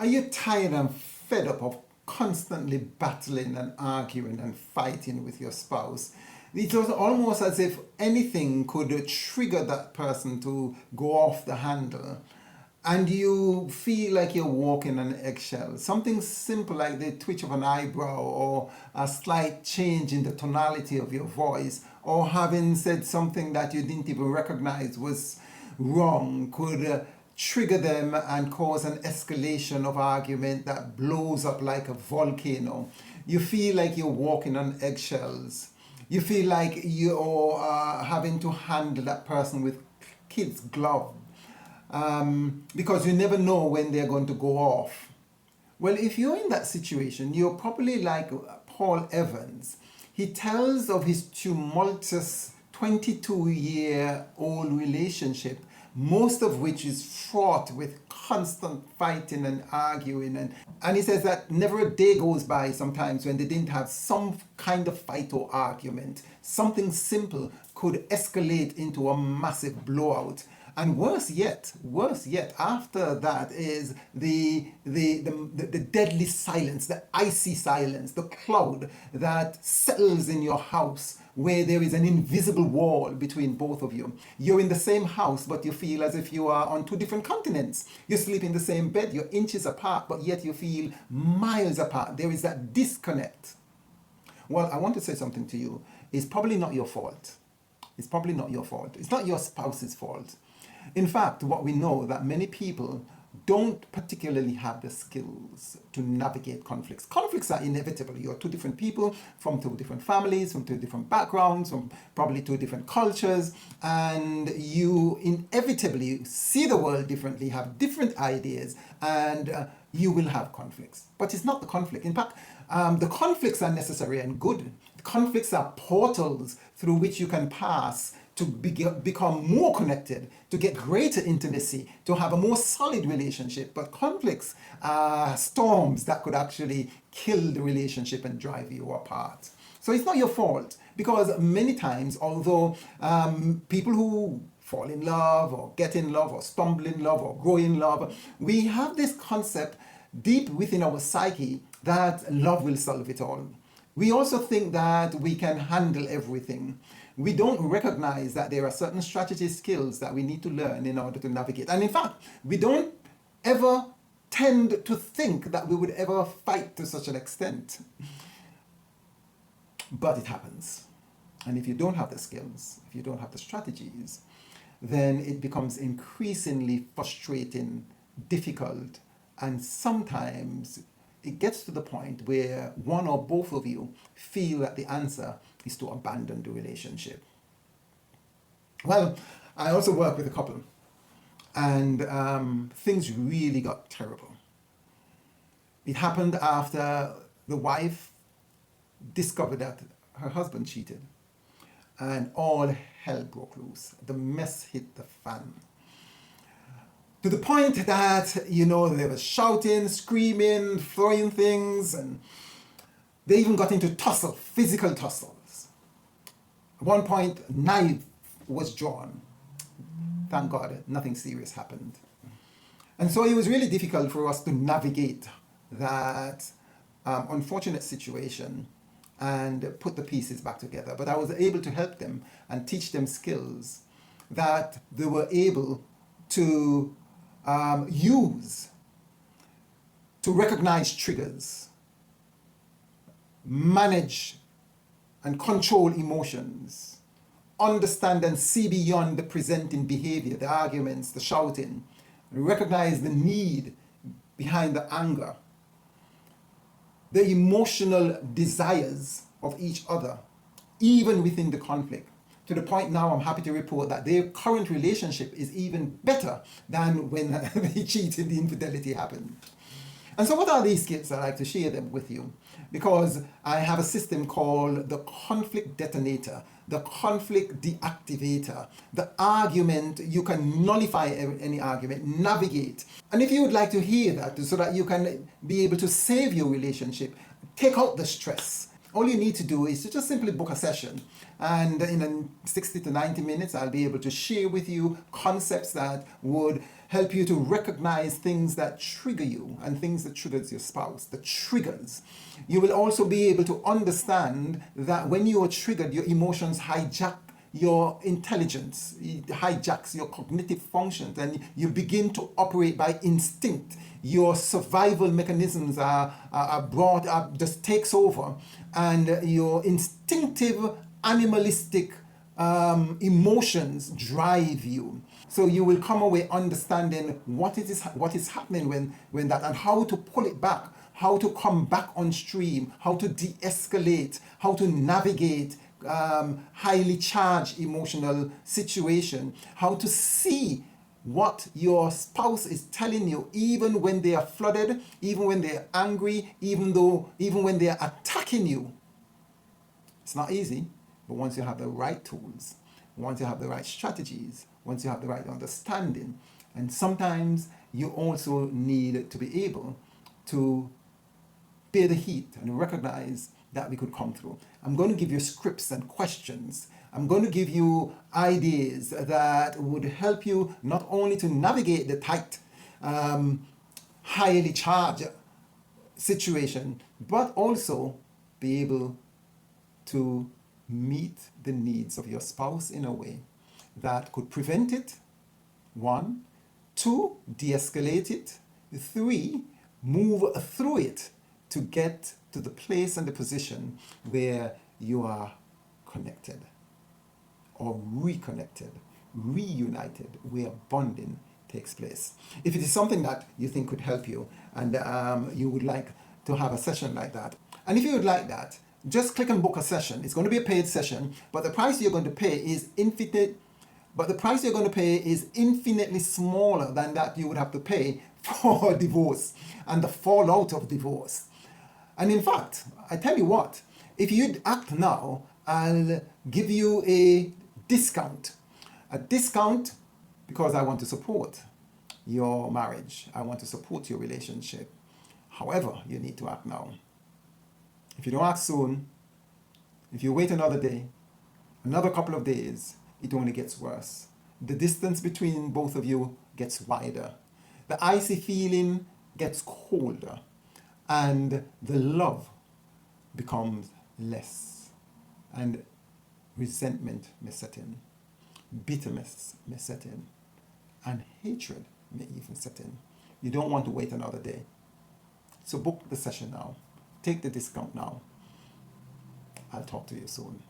Are you tired and fed up of constantly battling and arguing and fighting with your spouse? It was almost as if anything could trigger that person to go off the handle. And you feel like you're walking on eggshells. Something simple like the twitch of an eyebrow or a slight change in the tonality of your voice or having said something that you didn't even recognize was wrong could trigger them and cause an escalation of argument that blows up like a volcano. You feel like you're walking on eggshells. You feel like you're having to handle that person with kid's glove because you never know when they're going to go off. Well, if you're in that situation, you're probably like Paul Evans. He tells of his tumultuous 22-year-old relationship, most of which is fraught with constant fighting and arguing. And he says that never a day goes by sometimes when they didn't have some kind of fight or argument. Something simple could escalate into a massive blowout. And worse yet, after that is the deadly silence, the icy silence, the cloud that settles in your house where there is an invisible wall between both of you. You're in the same house, but you feel as if you are on two different continents. You sleep in the same bed, you're inches apart, but yet you feel miles apart. There is that disconnect. Well, I want to say something to you. It's probably not your fault. It's probably not your fault. It's not your spouse's fault. In fact, what we know that many people don't particularly have the skills to navigate conflicts. Conflicts are inevitable. You're two different people from two different families, from two different backgrounds, from probably two different cultures, and you inevitably see the world differently, have different ideas, and you will have conflicts. But it's not the conflict. In fact, the conflicts are necessary and good. The conflicts are portals through which you can pass to become more connected, to get greater intimacy, to have a more solid relationship. But conflicts are storms that could actually kill the relationship and drive you apart. So it's not your fault, because many times, although people who fall in love or get in love or stumble in love or grow in love, we have this concept deep within our psyche that love will solve it all. We also think that we can handle everything. We don't recognize that there are certain strategy skills that we need to learn in order to navigate. And in fact, we don't ever tend to think that we would ever fight to such an extent. But it happens. And if you don't have the skills, if you don't have the strategies, then it becomes increasingly frustrating, difficult, and sometimes it gets to the point where one or both of you feel that the answer is to abandon the relationship. Well, I also work with a couple, and things really got terrible. It happened after the wife discovered that her husband cheated, and all hell broke loose. The mess hit the fan. To the point that, they were shouting, screaming, throwing things, and they even got into physical tussles. At one point, a knife was drawn. Thank God, nothing serious happened. And so it was really difficult for us to navigate that unfortunate situation and put the pieces back together. But I was able to help them and teach them skills that they were able to use to recognize triggers, manage and control emotions, understand and see beyond the presenting behavior, the arguments, the shouting, recognize the need behind the anger, the emotional desires of each other, even within the conflict. To the point now, I'm happy to report that their current relationship is even better than when the cheating, the infidelity happened. And so what are these skills? I like to share them with you because I have a system called the conflict detonator, the conflict deactivator, the argument. You can nullify any argument, navigate. And if you would like to hear that so that you can be able to save your relationship, take out the stress, All you need to do is to just simply book a session. And in 60 to 90 minutes, I'll be able to share with you concepts that would help you to recognize things that trigger you and things that triggers your spouse, the triggers. You will also be able to understand that when you are triggered, your emotions hijack your intelligence, it hijacks your cognitive functions, and you begin to operate by instinct. Your survival mechanisms are brought up, just takes over, and your instinctive animalistic emotions drive you. So you will come away understanding what is happening when that, and how to pull it back, how to come back on stream, how to de-escalate, how to navigate highly charged emotional situation, how to see what your spouse is telling you, even when they are flooded, even when they are angry, even when they are attacking you. It's not easy, but once you have the right tools, once you have the right strategies, once you have the right understanding, and sometimes you also need to be able to bear the heat and recognize that we could come through. I'm going to give you scripts and questions. I'm going to give you ideas that would help you not only to navigate the tight, highly charged situation, but also be able to meet the needs of your spouse in a way that could prevent it, 1, 2, de-escalate it, 3, move through it to get to the place and the position where you are connected or reconnected, reunited, where bonding takes place. If it is something that you think could help you and you would like to have a session like that, and if you would like that, just click and book a session. It's going to be a paid session, but the price you're going to pay is infinitely smaller than that you would have to pay for divorce and the fallout of divorce. And in fact, I tell you what, if you'd act now, I'll give you a discount. A discount because I want to support your marriage. I want to support your relationship. However, you need to act now. If you don't act soon, if you wait another day, another couple of days, it only gets worse. The distance between both of you gets wider. The icy feeling gets colder. And the love becomes less. And resentment may set in. Bitterness may set in. And hatred may even set in. You don't want to wait another day. So book the session now. Take the discount now. I'll talk to you soon.